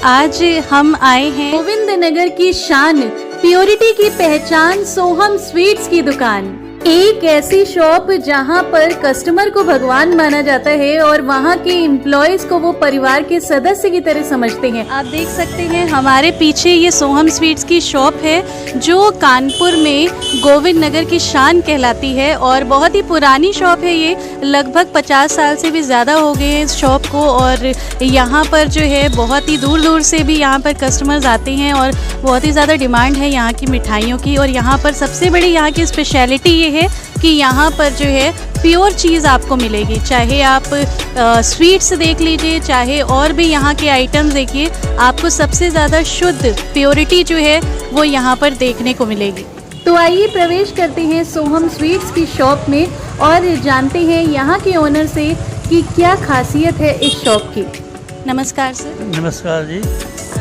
आज हम आए हैं गोविंद नगर की शान, प्योरिटी की पहचान सोहम स्वीट्स की दुकान। एक ऐसी शॉप जहां पर कस्टमर को भगवान माना जाता है और वहां के एम्प्लॉयज को वो परिवार के सदस्य की तरह समझते हैं। आप देख सकते हैं हमारे पीछे ये सोहम स्वीट्स की शॉप है जो कानपुर में गोविंद नगर की शान कहलाती है और बहुत ही पुरानी शॉप है। ये लगभग 50 साल से भी ज़्यादा हो गए हैं इस शॉप को और यहाँ पर जो है बहुत ही दूर दूर से भी यहाँ पर कस्टमर्स आते हैं और बहुत ही ज़्यादा डिमांड है यहाँ की मिठाइयों की। और यहाँ पर सबसे बड़ी यहाँ की स्पेशलिटी ये है कि यहाँ पर जो है प्योर चीज़ आपको मिलेगी। चाहे आप स्वीट्स देख लीजिए, चाहे और भी यहाँ के आइटम्स देखिए, आपको सबसे ज़्यादा शुद्ध प्योरिटी जो है वो यहाँ पर देखने को मिलेगी। तो आइए प्रवेश करते हैं सोहम स्वीट्स की शॉप में और जानते हैं यहाँ के ओनर से कि क्या खासियत है इस शॉप की। नमस्कार सर। नमस्कार जी।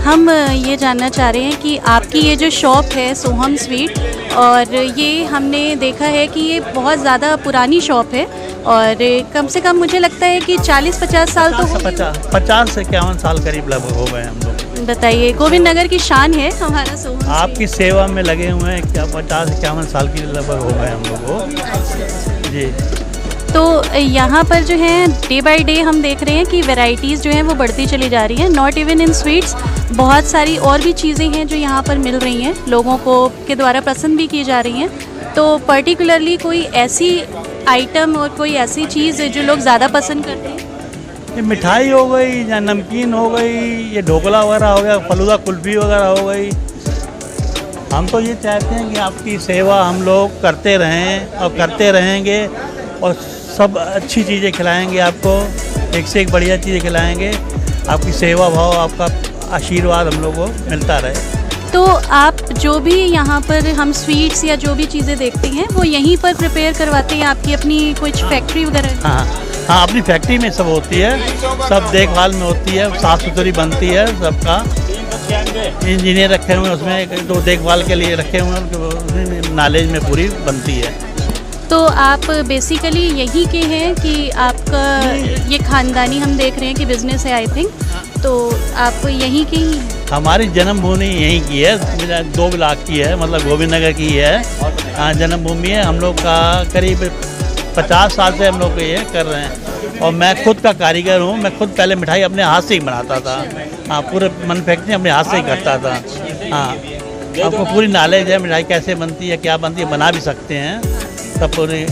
हम ये जानना चाह रहे हैं कि आपकी ये जो शॉप है सोहम स्वीट, और ये हमने देखा है कि ये बहुत ज़्यादा पुरानी शॉप है और कम से कम मुझे लगता है कि 40-50 साल तो 50 से 51 साल करीब लगभग हो गए हम लोग। बताइए, गोविंद नगर की शान है हमारा सोहम। आपकी सेवा में लगे हुए हैं, क्या 50 से 51 साल की लगभग हो गए हम लोग को जी। तो यहाँ पर जो है डे बाय डे हम देख रहे हैं कि वैरायटीज़ जो हैं वो बढ़ती चली जा रही हैं। नॉट इवन इन स्वीट्स, बहुत सारी और भी चीज़ें हैं जो यहाँ पर मिल रही हैं, लोगों को के द्वारा पसंद भी की जा रही हैं। तो पर्टिकुलरली कोई ऐसी आइटम और कोई ऐसी चीज़ जो लोग ज़्यादा पसंद करते हैं? ये मिठाई हो गई या नमकीन हो गई, ये ढोकला वगैरह हो गया, फलूदा कुल्फ़ी वगैरह हो गई। हम तो ये चाहते हैं कि आपकी सेवा हम लोग करते रहें और करते रहेंगे और सब अच्छी चीज़ें खिलाएंगे आपको, एक से एक बढ़िया चीज़ें खिलाएंगे। आपकी सेवा भाव, आपका आशीर्वाद हम लोग को मिलता रहे। तो आप जो भी यहाँ पर हम स्वीट्स या जो भी चीज़ें देखते हैं वो यहीं पर प्रिपेयर करवाते हैं? आपकी अपनी कुछ फैक्ट्री वगैरह? हाँ, अपनी फैक्ट्री में सब होती है, सब देखभाल में होती है, साफ़ सुथरी बनती है सबका। इंजीनियर रखे हुए हैं उसमें, तो देखभाल के लिए रखे हुए हैं, नॉलेज में पूरी बनती है। तो आप बेसिकली यही के हैं कि आपका ये ख़ानदानी हम देख रहे हैं कि बिज़नेस है आई थिंक, तो आप यहीं की? हमारी जन्मभूमि यहीं की है, 2 ब्लॉक की है, मतलब गोविंद नगर की है। हाँ, जन्मभूमि है हम लोग का। करीब 50 साल से हम लोग ये कर रहे हैं और मैं खुद का कारीगर हूँ। मैं खुद पहले मिठाई अपने हाथ से ही बनाता था। हाँ, पूरे मैन्युफैक्चरिंग अपने हाथ से ही करता था। हाँ, आपको पूरी नॉलेज है मिठाई कैसे बनती है, क्या बनती है, बना भी सकते हैं सब पूरी।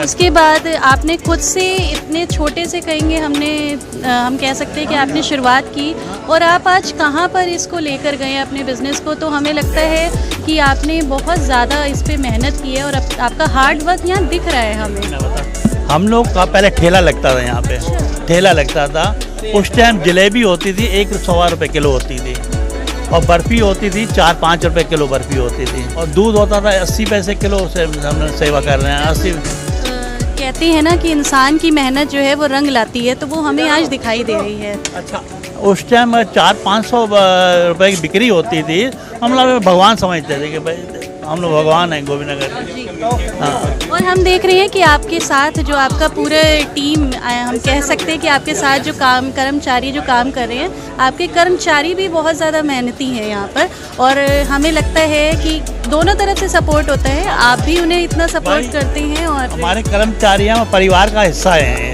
उसके बाद आपने खुद से इतने छोटे से कहेंगे हम कह सकते हैं कि आपने शुरुआत की और आप आज कहाँ पर इसको लेकर गए अपने बिज़नेस को। तो हमें लगता है कि आपने बहुत ज़्यादा इस पे मेहनत की है और आपका हार्ड वर्क यहाँ दिख रहा है हमें। हम लोग का पहले ठेला लगता था, यहाँ पे ठेला लगता था। उस टाइम जलेबी होती थी 1 रुपये किलो होती थी और बर्फ़ी होती थी 4-5 रुपये किलो बर्फ़ी होती थी और दूध होता था 80 पैसे किलो से हम सेवा कर रहे हैं। 80 कहते हैं ना कि इंसान की मेहनत जो है वो रंग लाती है, तो वो हमें आज दिखाई दे रही है। अच्छा, उस टाइम 400-500 रुपये की बिक्री होती थी। हम लोग भगवान समझते थे कि भाई हम लोग भगवान हैं गोविंद नगर। हाँ, और हम देख रहे हैं कि आपके साथ जो आपका पूरा टीम, हम कह सकते हैं कि आपके साथ जो कर्मचारी जो काम कर रहे हैं, आपके कर्मचारी भी बहुत ज़्यादा मेहनती हैं यहाँ पर और हमें लगता है कि दोनों तरफ से सपोर्ट होता है। आप भी उन्हें इतना सपोर्ट करते हैं और हमारे कर्मचारी हम परिवार का हिस्सा हैं।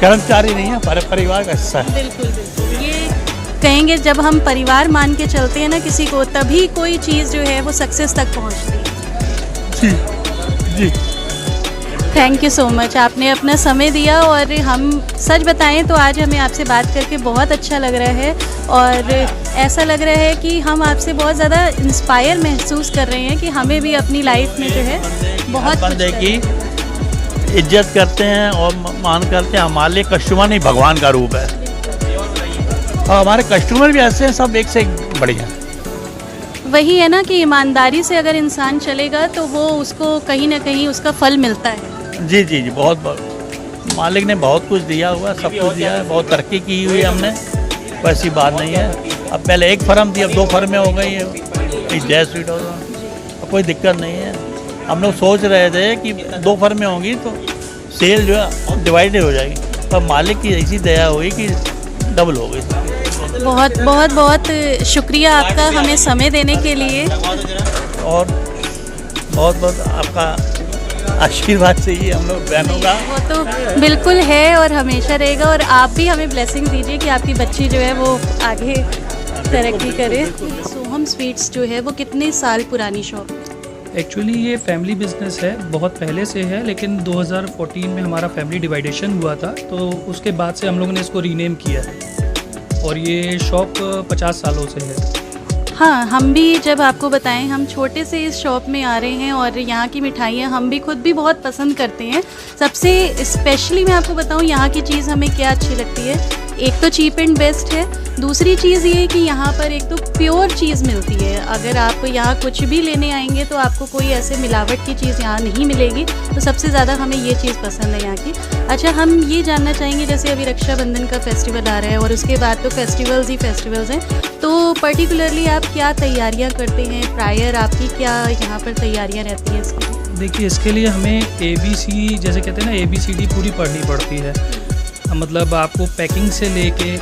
कर्मचारी नहीं है, परिवार का हिस्सा है। बिल्कुल बिल्कुल, ये कहेंगे जब हम परिवार मान के चलते हैं ना किसी को, तभी कोई चीज़ जो है वो सक्सेस तक पहुँचती है। जी, थैंक यू सो मच, आपने अपना समय दिया और हम सच बताएं तो आज हमें आपसे बात करके बहुत अच्छा लग रहा है और ऐसा लग रहा है कि हम आपसे बहुत ज़्यादा इंस्पायर महसूस कर रहे हैं कि हमें भी अपनी लाइफ में जो है बहुत बंदे की इज्जत करते हैं और मान करते हैं। हमारे लिए कस्टमर नहीं, भगवान का रूप है और हमारे कस्टमर भी ऐसे हैं, सब एक से एक बढ़िया। वही है ना कि ईमानदारी से अगर इंसान चलेगा तो वो उसको कहीं ना कहीं उसका फल मिलता है। जी जी जी, बहुत मालिक ने बहुत कुछ दिया हुआ, सब कुछ दिया है, बहुत तरक्की की हुई है हमने, वैसी बात नहीं है। अब पहले 1 फर्म थी, अब 2 फर्में हो गई है, जय स्वीट हो गया, अब कोई दिक्कत नहीं है। हम लोग सोच रहे थे कि 2 फर्में होंगी तो सेल जो है डिवाइडेड हो जाएगी, पर मालिक की ऐसी दया हुई कि डबल हो गई। बहुत बहुत बहुत शुक्रिया आपका हमें समय देने के लिए। और बहुत बहुत आपका आशीर्वाद चाहिए हम लोग बहनों का। वो तो बिल्कुल है और हमेशा रहेगा, और आप भी हमें ब्लेसिंग दीजिए कि आपकी बच्ची जो है वो आगे तरक्की करे। सोहम स्वीट्स जो है वो कितने साल पुरानी शॉप? एक्चुअली ये फैमिली बिजनेस है, बहुत पहले से है, लेकिन 2014 में हमारा फैमिली डिवाइडेशन हुआ था, तो उसके बाद से हम लोगों ने इसको रीनेम किया है और ये शॉप 50 सालों से है। हाँ, हम भी जब आपको बताएं, हम छोटे से इस शॉप में आ रहे हैं और यहाँ की मिठाइयाँ हम भी खुद भी बहुत पसंद करते हैं। सबसे स्पेशली मैं आपको बताऊँ यहाँ की चीज़ हमें क्या अच्छी लगती है, एक तो चीप एंड बेस्ट है, दूसरी चीज़ ये है कि यहाँ पर एक तो प्योर चीज़ मिलती है। अगर आप यहाँ कुछ भी लेने आएंगे तो आपको कोई ऐसे मिलावट की चीज़ यहाँ नहीं मिलेगी, तो सबसे ज़्यादा हमें ये चीज़ पसंद है यहाँ की। अच्छा, हम ये जानना चाहेंगे, जैसे अभी रक्षाबंधन का फेस्टिवल आ रहा है और उसके बाद तो फेस्टिवल्स ही फेस्टिवल्स हैं, तो पर्टिकुलरली आप क्या तैयारियाँ करते हैं? प्रायर आपकी क्या यहाँ पर तैयारियाँ रहती हैं इसकी? देखिए, इसके लिए हमें ABC जैसे कहते हैं ना, ABCD पूरी पढ़नी पड़ती है। मतलब आपको पैकिंग से लेके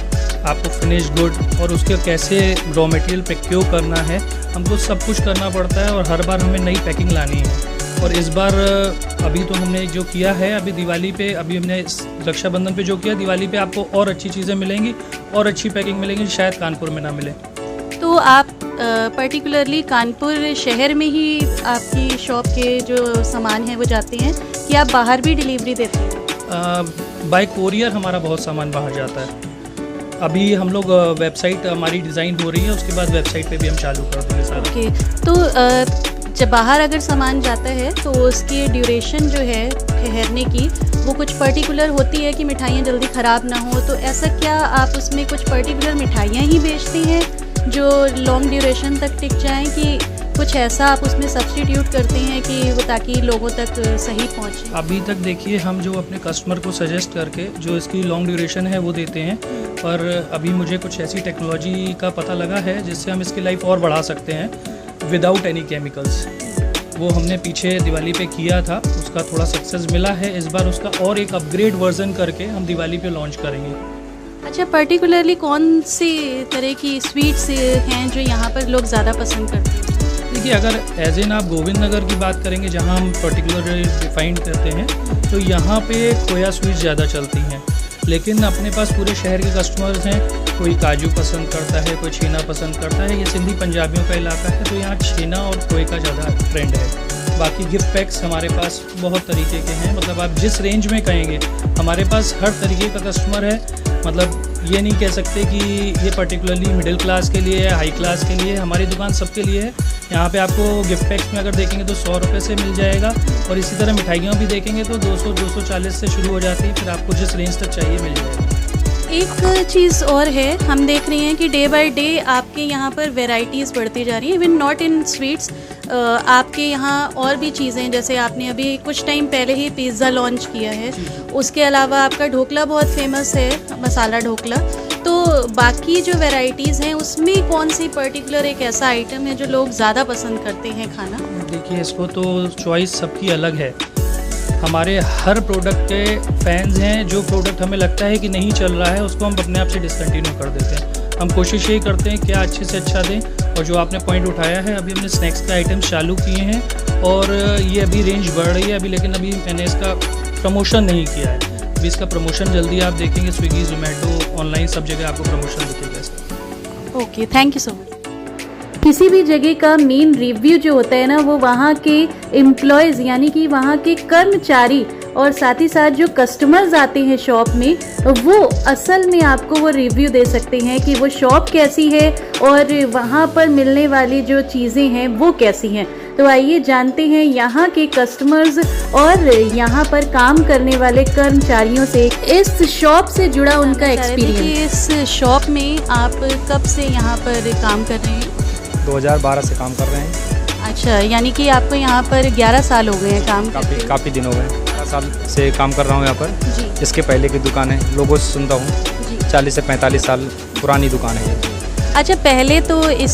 आपको फिनिश गुड और उसके कैसे रॉ मटेरियल प्रोक्योर करना है, हमको सब कुछ करना पड़ता है और हर बार हमें नई पैकिंग लानी है। और इस बार अभी तो हमने जो किया है, अभी दिवाली पे, अभी हमने रक्षाबंधन पे जो किया, दिवाली पे आपको और अच्छी चीज़ें मिलेंगी और अच्छी पैकिंग मिलेंगी, शायद कानपुर में ना मिले। तो आप पर्टिकुलरली कानपुर शहर में ही आपकी शॉप के जो सामान हैं वो जाते हैं कि आप बाहर भी डिलीवरी देते हैं? बाय कोरियर हमारा बहुत सामान बाहर जाता है। अभी हम लोग वेबसाइट हमारी डिज़ाइन हो रही है, उसके बाद वेबसाइट पे भी हम चालू कर देंगे सारा। ओके, तो जब बाहर अगर सामान जाता है तो उसकी ड्यूरेशन जो है ठहरने की, वो कुछ पर्टिकुलर होती है कि मिठाइयाँ जल्दी ख़राब ना हो, तो ऐसा क्या आप उसमें कुछ पर्टिकुलर मिठाइयाँ ही बेचती हैं जो लॉन्ग ड्यूरेशन तक टिक जाएँ, कि कुछ ऐसा आप उसमें सब्स्टिट्यूट करते हैं कि वो ताकि लोगों तक सही पहुंचे? अभी तक देखिए, हम जो अपने कस्टमर को सजेस्ट करके जो इसकी लॉन्ग ड्यूरेशन है वो देते हैं, पर अभी मुझे कुछ ऐसी टेक्नोलॉजी का पता लगा है जिससे हम इसकी लाइफ और बढ़ा सकते हैं विदाउट एनी केमिकल्स। वो हमने पीछे दिवाली पे किया था, उसका थोड़ा सक्सेस मिला है। इस बार उसका और एक अपग्रेड वर्जन करके हम दिवाली पे लॉन्च करेंगे। अच्छा, पर्टिकुलरली कौन सी तरह की स्वीट्स हैं जो यहाँ पर लोग ज़्यादा पसंद करते हैं? देखिए, अगर एज एन आप गोविंद नगर की बात करेंगे, जहाँ हम पर्टिकुलर डिफाइंड करते हैं, तो यहाँ पे खोया स्वीट्स ज़्यादा चलती हैं, लेकिन अपने पास पूरे शहर के कस्टमर्स हैं। कोई काजू पसंद करता है, कोई छेना पसंद करता है। ये सिंधी पंजाबियों का इलाका है, तो यहाँ छेना और खोए का ज़्यादा ट्रेंड है। बाकी गिफ्ट पैक्स हमारे पास बहुत तरीके के हैं, मतलब आप जिस रेंज में कहेंगे हमारे पास हर तरीके का कस्टमर है। मतलब ये नहीं कह सकते कि ये पर्टिकुलरली मिडिल क्लास के लिए है, हाई क्लास के लिए, हमारी दुकान सबके लिए है। यहाँ पे आपको गिफ्ट पैक्स में अगर देखेंगे तो 100 रुपये से मिल जाएगा, और इसी तरह मिठाइयाँ भी देखेंगे तो 200-240 से शुरू हो जाती है, फिर आपको जिस रेंज तक चाहिए मिल जाएगा। एक चीज़ और है, हम देख रहे हैं कि डे बाय डे आपके यहाँ पर वेराइटीज़ बढ़ती जा रही हैं, इवन नॉट इन स्वीट्स। आपके यहाँ और भी चीज़ें, जैसे आपने अभी कुछ टाइम पहले ही पिज़्ज़ा लॉन्च किया है, उसके अलावा आपका ढोकला बहुत फेमस है, मसाला ढोकला। तो बाकी जो वैरायटीज़ हैं उसमें कौन सी पर्टिकुलर एक ऐसा आइटम है जो लोग ज़्यादा पसंद करते हैं खाना? देखिए, इसको तो चॉइस सबकी अलग है। हमारे हर प्रोडक्ट के फैंस हैं, जो प्रोडक्ट हमें लगता है कि नहीं चल रहा है उसको हम अपने आप से डिसकंटिन्यू कर देते हैं। हम कोशिश यही करते हैं क्या अच्छे से अच्छा दें। और जो आपने पॉइंट उठाया है, अभी हमने स्नैक्स का आइटम चालू किए हैं और ये अभी रेंज बढ़ रही है अभी, लेकिन अभी मैंने इसका प्रमोशन नहीं किया है। अभी इसका प्रमोशन जल्दी आप देखेंगे, स्विगी, जोमेटो, ऑनलाइन सब जगह आपको प्रमोशन दिखेगा इसका। Okay, thank you so much. किसी भी जगह का मेन रिव्यू जो होता है ना, वो वहाँ के एम्प्लॉयज़ यानी कि वहाँ के कर्मचारी और साथ ही साथ जो कस्टमर्स आते हैं शॉप में, वो असल में आपको वो रिव्यू दे सकते हैं कि वो शॉप कैसी है और वहाँ पर मिलने वाली जो चीज़ें हैं वो कैसी हैं। तो आइए जानते हैं यहाँ के कस्टमर्स और यहाँ पर काम करने वाले कर्मचारियों से इस शॉप से जुड़ा उनका एक्सपीरियंस। इस शॉप में आप कब से यहाँ पर काम कर रहे हैं? 2012 से काम कर रहे हैं। अच्छा, यानी कि आपको यहाँ पर 11 साल हो गए हैं काम करते? काफ़ी दिन हो गए, 11 साल से काम कर रहा हूँ यहाँ पर जी। इसके पहले की दुकान है, लोगों से सुनता हूँ। 40 से 45 साल पुरानी दुकान है ये। अच्छा, पहले तो इस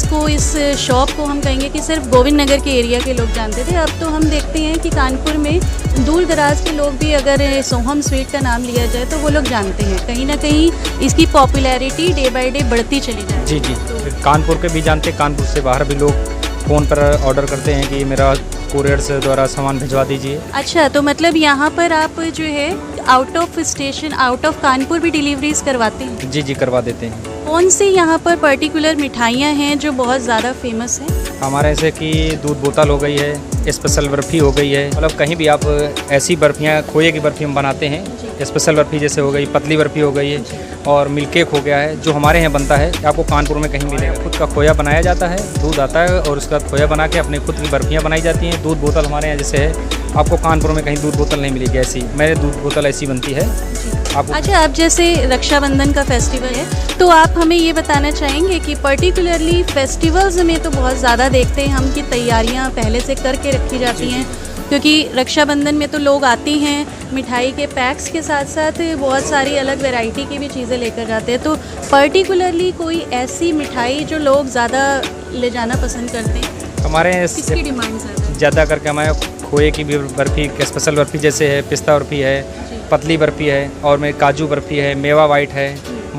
शॉप को हम कहेंगे कि सिर्फ गोविंद नगर के एरिया के लोग जानते थे। अब तो हम देखते हैं कि कानपुर में दूर दराज के लोग भी अगर सोहम स्वीट का नाम लिया जाए तो वो लोग जानते हैं। कहीं ना कहीं इसकी पॉपुलैरिटी डे बाय डे बढ़ती चली जाती है। जी जी, कानपुर के भी जानते, कानपुर से बाहर भी लोग फ़ोन पर ऑर्डर करते हैं कि मेरा कुरियर से द्वारा सामान भिजवा दीजिए। अच्छा, तो मतलब यहाँ पर आप जो है out of station, out of Kanpur भी डिलीवरीज करवाते हैं? जी जी, करवा देते हैं। कौन सी यहाँ पर पर्टिकुलर मिठाइयाँ हैं जो बहुत ज़्यादा फेमस हैं? हमारे जैसे कि दूध बोतल हो गई है, स्पेशल बर्फ़ी हो गई है, मतलब कहीं भी आप ऐसी बर्फ़ियाँ, खोए की बर्फ़ी हम बनाते हैं। स्पेशल बर्फ़ी जैसे हो गई, पतली बर्फ़ी हो गई है, और मिल्क केक हो गया है, जो हमारे यहाँ बनता है, आपको कानपुर में कहीं मिलेगा। खुद का खोया बनाया जाता है, दूध आता है और उसके बाद खोया बना के अपने खुद की बर्फ़ियाँ बनाई जाती हैं। दूध बोतल हमारे यहाँ जैसे है, आपको कानपुर में कहीं दूध बोतल नहीं मिलेगी ऐसी, मेरे दूध बोतल ऐसी बनती है आपको। अच्छा, अब जैसे रक्षाबंधन का फेस्टिवल है तो आप हमें ये बताना चाहेंगे कि पर्टिकुलरली फेस्टिवल्स में तो बहुत ज़्यादा देखते हैं हम कि तैयारियां पहले से करके रखी जाती हैं, क्योंकि रक्षाबंधन में तो लोग आती हैं मिठाई के पैक्स के साथ साथ बहुत सारी अलग वैरायटी की भी चीज़ें लेकर जाते हैं। तो पर्टिकुलरली कोई ऐसी मिठाई जो लोग ज़्यादा ले जाना पसंद करते हैं? हमारे किसकी डिमांड ज़्यादा करके हमारे खोए की भी बर्फ़ी, स्पेशल बर्फ़ी जैसे है, पिस्ता बर्फ़ी है, पतली बर्फ़ी है, और में काजू बर्फ़ी है, मेवा वाइट है,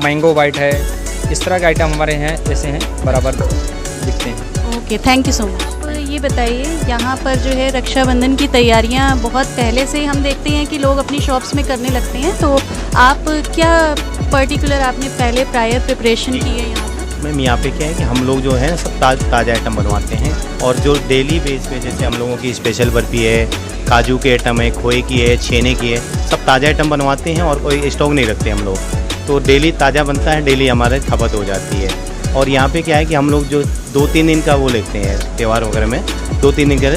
मैंगो वाइट है, इस तरह के आइटम हमारे हैं जैसे हैं बराबर दिखते हैं। Okay, thank you so much. तो ये बताइए, यहाँ पर जो है रक्षाबंधन की तैयारियाँ बहुत पहले से हम देखते हैं कि लोग अपनी शॉप्स में करने लगते हैं, तो आप क्या पर्टिकुलर आपने पहले प्रायर प्रिपरेशन की है यहाँ? मैम यहाँ पे क्या है कि हम लोग जो है सब ताज़ा आइटम बनवाते हैं, और जो डेली बेस पे जैसे हम लोगों की स्पेशल बर्फ़ी है, काजू के आइटम है, खोए की है, छेने की है, सब ताज़ा आइटम बनवाते हैं और कोई स्टॉक नहीं रखते हम लोग। तो डेली ताज़ा बनता है, डेली हमारे खपत हो जाती है। और यहाँ पे क्या है कि हम लोग जो 2-3 दिन का वो लेते हैं त्यौहार वगैरह में, 2-3 दिन का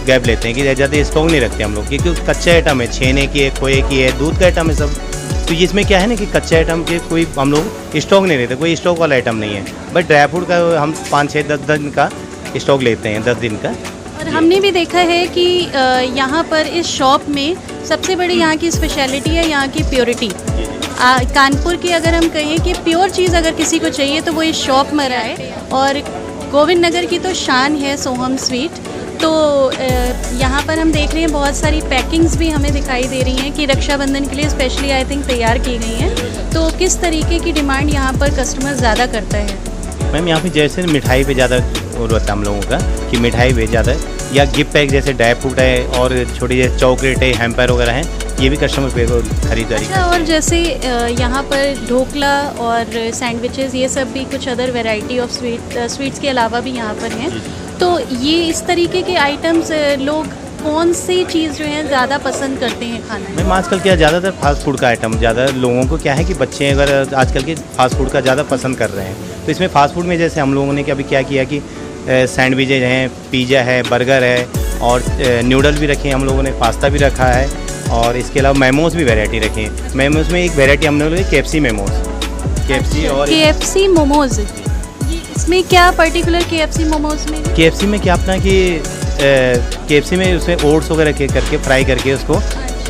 गैप लेते हैं कि ज़्यादा स्टॉक नहीं रखते हम लोग, क्योंकि कच्चे आइटम है, छेने की है, खोए की है, दूध का आइटम है सब। तो इसमें क्या है ना कि कच्चे आइटम के कोई हम लोग स्टॉक नहीं लेते, कोई स्टॉक वाला आइटम नहीं है। बट ड्राई फ्रूट का हम 5-6-10 दिन का स्टॉक लेते हैं, 10 दिन का। और हमने भी देखा है कि यहाँ पर इस शॉप में सबसे बड़ी यहाँ की स्पेशलिटी है यहाँ की प्योरिटी। कानपुर की अगर हम कहें कि प्योर चीज़ अगर किसी को चाहिए तो वो इस शॉप में आए, और गोविंद नगर की तो शान है सोहम स्वीट। तो यहाँ पर हम देख रहे हैं बहुत सारी पैकिंग्स भी हमें दिखाई दे रही हैं कि रक्षाबंधन के लिए स्पेशली आई थिंक तैयार की गई हैं। तो किस तरीके की डिमांड यहाँ पर कस्टमर ज़्यादा करता है? मैम यहाँ पे जैसे मिठाई पे ज़्यादा वो रहता है हम लोगों का कि मिठाई पे ज़्यादा, या गिफ्ट पैक जैसे ड्राई फ्रूट है और छोटी जैसे चॉकलेट है, हैम्पर वगैरह हैं, ये भी कस्टमर पे खरीदारी। अच्छा, और जैसे यहाँ पर ढोकला और सैंडविचेस, ये सब भी कुछ अदर वैरायटी ऑफ स्वीट्स के अलावा भी यहाँ पर हैं। तो ये इस तरीके के आइटम्स लोग कौन सी चीज़ जो है ज़्यादा पसंद करते हैं खाना? मैम आजकल क्या ज़्यादातर फास्ट फूड का आइटम ज़्यादा लोगों को क्या है कि बच्चे अगर आजकल के फास्ट फूड का ज़्यादा पसंद कर रहे हैं। तो इसमें फास्ट फूड में जैसे हम लोगों ने अभी क्या किया कि सैंडविचेज हैं, पिज़्ज़ा है, बर्गर है, और नूडल भी रखे हैं हम लोगों ने, पास्ता भी रखा है, और इसके अलावा मेमोज़ भी वैरायटी रखी है। मेमोज़ में एक वैरायटी हमने लोग KFC मेमोज़, KFC और KFC मोमोज़, इसमें क्या पर्टिकुलर KFC मोमोज़ में? KFC में क्या अपना कि KFC में उसमें ओट्स वगैरह करके फ्राई करके उसको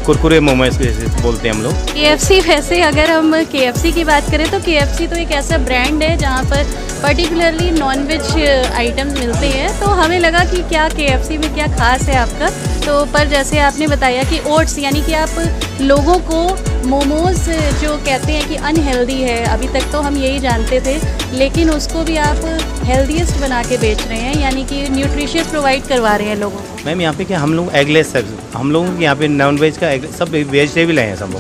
कुरकुरे मोमोज बोलते हैं हम लोग। KFC, वैसे अगर हम KFC की बात करें तो KFC तो एक ऐसा ब्रांड है जहाँ पर पर्टिकुलरली नॉनवेज आइटम्स मिलते हैं। तो हमें लगा कि क्या KFC में क्या खास है आपका, तो पर जैसे आपने बताया कि ओट्स, यानी कि आप लोगों को मोमोज़ जो कहते हैं कि अनहेल्दी है, अभी तक तो हम यही जानते थे, लेकिन उसको भी आप हेल्दीएस्ट बना के बेच रहे हैं, यानी कि न्यूट्रिशियस प्रोवाइड करवा रहे हैं लोगों को। मैम यहाँ पे क्या हम लोग एगलेस हम लोग यहाँ पे नॉन वेज का सब वेजिटेबल हैं सब।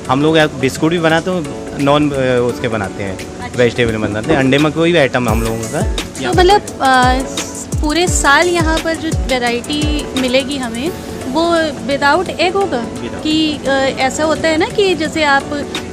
हम लोग बिस्कुट भी बनाते हैं, नॉन उसके बनाते हैं, वेजिटेबल बनाते हैं, अंडे में कोई भी आइटम हम लोगों का। तो मतलब पूरे साल यहाँ पर जो वैरायटी मिलेगी हमें वो विदाउट एग होगा? कि ऐसा होता है ना कि जैसे आप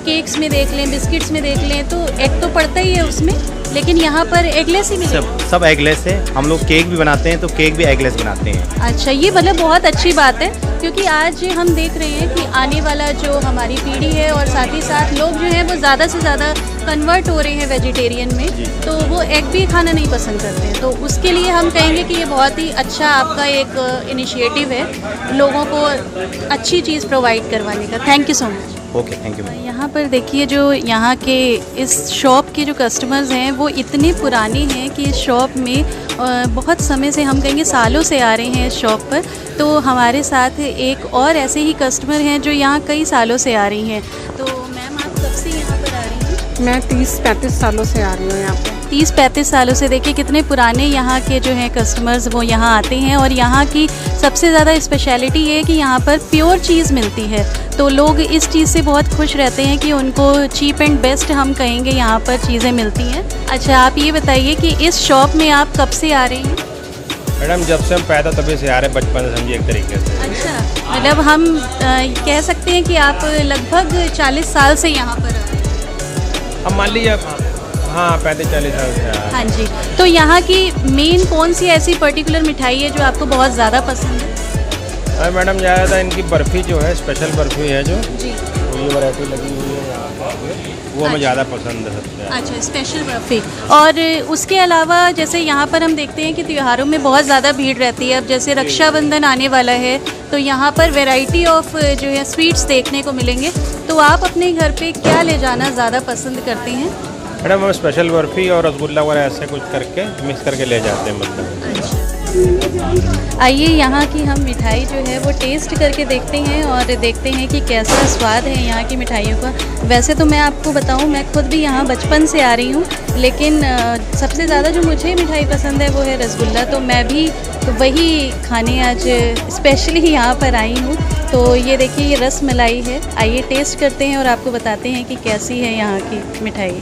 केक्स में देख लें, बिस्किट्स में देख लें, तो एग तो पड़ता ही है उसमें, लेकिन यहाँ पर एगलेस ही मिलेगा? सब एगलेस है। हम लोग केक भी बनाते हैं तो केक भी एगलेस बनाते हैं। अच्छा, ये मतलब बहुत अच्छी बात है, क्योंकि आज हम देख रहे हैं कि आने वाला जो हमारी पीढ़ी है और साथ ही साथ लोग जो हैं वो ज़्यादा से ज़्यादा कन्वर्ट हो रहे हैं वेजिटेरियन में, तो वो एग भी खाना नहीं पसंद करते हैं। तो उसके लिए हम कहेंगे कि ये बहुत ही अच्छा आपका एक इनिशिएटिव है लोगों को अच्छी चीज़ प्रोवाइड करवाने का। Thank you so much. Okay, thank you ma'am. यहाँ पर देखिए जो यहाँ के इस शॉप के जो कस्टमर्स हैं वो इतने पुराने हैं कि इस शॉप में बहुत समय से, हम कहेंगे सालों से आ रहे हैं इस शॉप पर। तो हमारे साथ एक और ऐसे ही कस्टमर हैं जो यहाँ कई सालों से आ रही हैं। तो मैम आप कब से यहाँ पर आ रही हैं? मैं 30-35 सालों से आ रही हूँ यहाँ पे। 30-35 सालों से। देखिए कितने पुराने यहाँ के जो हैं कस्टमर्स वो यहाँ आते हैं। और यहाँ की सबसे ज़्यादा स्पेशलिटी ये है कि यहाँ पर प्योर चीज़ मिलती है, तो लोग इस चीज़ से बहुत खुश रहते हैं कि उनको चीप एंड बेस्ट, हम कहेंगे, यहाँ पर चीज़ें मिलती हैं। अच्छा आप ये बताइए कि इस शॉप में आप कब से आ रही हैं? मैडम जब से हम पैदा तभी से आ रहे हैं, बचपन से, समझिए एक तरीके से। अच्छा, मतलब हम कह सकते हैं कि आप लगभग 40 साल से यहाँ पर आ रहे हैं। अब मान लीजिए, हाँ 35-40 साल से आ रहे हैं। हाँ जी। तो यहाँ की मेन कौन सी ऐसी पर्टिकुलर मिठाई है जो आपको बहुत ज़्यादा पसंद है? अरे मैडम ज़्यादा इनकी बर्फ़ी जो है, स्पेशल बर्फ़ी है जो जी, ये वैरायटी लगी हुई है यहाँ पर, वो हमें ज़्यादा पसंद है सबसे। अच्छा, स्पेशल बर्फ़ी। और उसके अलावा जैसे यहाँ पर हम देखते हैं कि त्योहारों में बहुत ज़्यादा भीड़ रहती है। अब जैसे रक्षाबंधन आने वाला है तो यहाँ पर वैरायटी ऑफ जो है स्वीट्स देखने को मिलेंगे। तो आप अपने घर पे क्या ले जाना ज़्यादा पसंद करते हैं? मैडम हम स्पेशल बर्फ़ी और रसगुल्ला वगैरह ऐसे कुछ करके मिक्स करके ले जाते हैं मतलब। आइए यहाँ की हम मिठाई जो है वो टेस्ट करके देखते हैं और देखते हैं कि कैसा स्वाद है यहाँ की मिठाइयों का। वैसे तो मैं आपको बताऊँ, मैं खुद भी यहाँ बचपन से आ रही हूँ, लेकिन सबसे ज़्यादा जो मुझे मिठाई पसंद है वो है रसगुल्ला। तो मैं भी वही खाने आज स्पेशली यहाँ पर आई हूँ। तो ये देखिए, ये रस मलाई है। आइए टेस्ट करते हैं और आपको बताते हैं कि कैसी है यहाँ की मिठाई।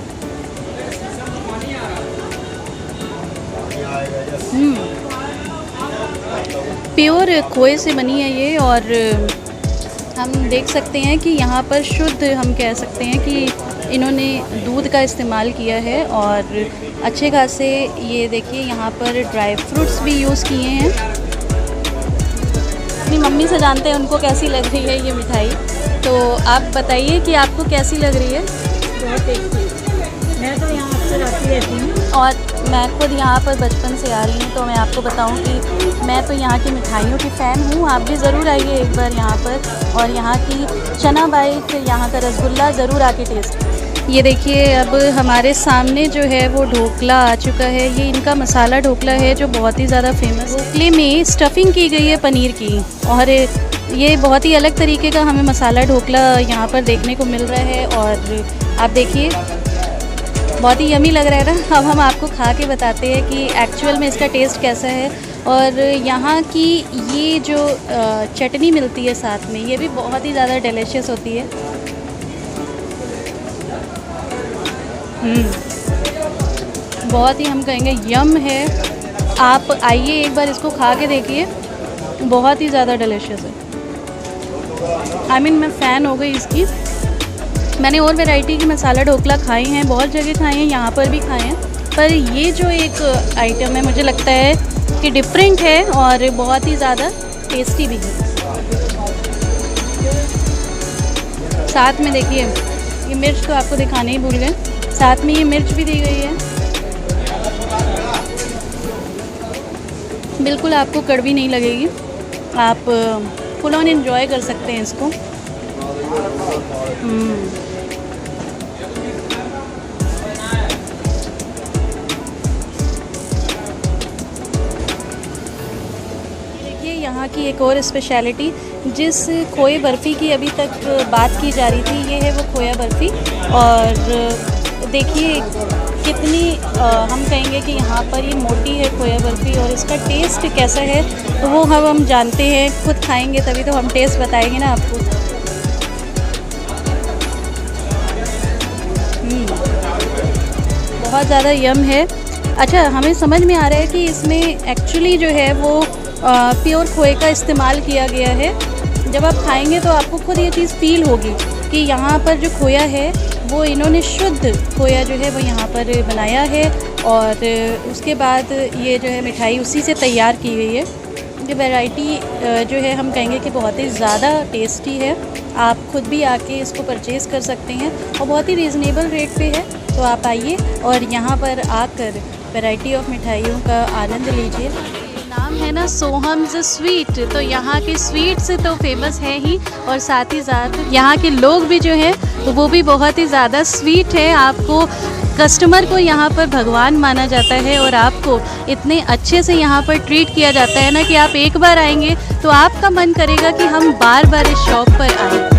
प्योर खोए से बनी है ये। और हम देख सकते हैं कि यहाँ पर शुद्ध, हम कह सकते हैं कि इन्होंने दूध का इस्तेमाल किया है। और अच्छे खासे ये देखिए यहाँ पर ड्राई फ्रूट्स भी यूज़ किए हैं। अपनी मम्मी से जानते हैं उनको कैसी लग रही है ये मिठाई। तो आप बताइए कि आपको कैसी लग रही है? बहुत टेस्टी। मैं तो यहाँ अक्सर आती रहती हूँ। और मैं खुद यहाँ पर बचपन से आ रही हूँ। तो मैं आपको बताऊँ कि मैं तो यहाँ की मिठाइयों की फ़ैन हूँ। आप भी ज़रूर आइए एक बार यहाँ पर, और यहाँ की चना बाइट, यहाँ का रसगुल्ला ज़रूर आके टेस्ट करें। ये देखिए, अब हमारे सामने जो है वो ढोकला आ चुका है। ये इनका मसाला ढोकला है जो बहुत ही ज़्यादा फेमस है। ढोकले में स्टफिंग की गई है पनीर की, और ये बहुत ही अलग तरीके का हमें मसाला ढोकला यहाँ पर देखने को मिल रहा है। और आप देखिए, बहुत ही यमी लग रहा है ना। अब हम आपको खा के बताते हैं कि एक्चुअल में इसका टेस्ट कैसा है। और यहाँ की ये जो चटनी मिलती है साथ में, ये भी बहुत ही ज़्यादा डिलीशियस होती है। बहुत ही, हम कहेंगे, यम है। आप आइए एक बार इसको खा के देखिए, बहुत ही ज़्यादा डिलीशियस है। मैं फ़ैन हो गई इसकी। मैंने और वैरायटी की मसाला ढोकला खाए हैं, बहुत जगह खाए हैं, यहाँ पर भी खाए हैं, पर ये जो एक आइटम है मुझे लगता है कि डिफरेंट है और बहुत ही ज़्यादा टेस्टी भी है। साथ में देखिए, ये मिर्च तो आपको दिखाने ही भूल गए, साथ में ये मिर्च भी दी गई है। बिल्कुल आपको कड़वी नहीं लगेगी, आप फुल ऑन एंजॉय कर सकते हैं इसको। देखिए यहाँ की एक और स्पेशलिटी, जिस खोए बर्फ़ी की अभी तक बात की जा रही थी, ये है वो खोया बर्फ़ी। और देखिए कितनी हम कहेंगे कि यहाँ पर ये मोटी है खोया बर्फ़ी, और इसका टेस्ट कैसा है तो वो हम जानते हैं, खुद खाएंगे तभी तो हम टेस्ट बताएंगे ना आपको। बहुत ज़्यादा यम है। अच्छा, हमें समझ में आ रहा है कि इसमें एक्चुअली जो है वो प्योर खोए का इस्तेमाल किया गया है। जब आप खाएंगे तो आपको खुद ये चीज़ फील होगी कि यहाँ पर जो खोया है वो इन्होंने शुद्ध खोया जो है वो यहाँ पर बनाया है, और उसके बाद ये जो है मिठाई उसी से तैयार की गई है। ये वैरायटी जो है हम कहेंगे कि बहुत ही ज़्यादा टेस्टी है। आप खुद भी आके इसको परचेज़ कर सकते हैं और बहुत ही रीज़नेबल रेट पे है। तो आप आइए और यहाँ पर आकर वैरायटी ऑफ मिठाइयों का आनंद लीजिए। नाम है ना सोहम्स स्वीट, तो यहाँ के स्वीट्स तो फेमस है ही और साथ ही साथ यहाँ के लोग भी जो हैं वो भी बहुत ही ज़्यादा स्वीट है। आपको कस्टमर को यहाँ पर भगवान माना जाता है और आपको इतने अच्छे से यहाँ पर ट्रीट किया जाता है ना कि आप एक बार आएंगे तो आपका मन करेगा कि हम बार बार इस शॉप पर आएं।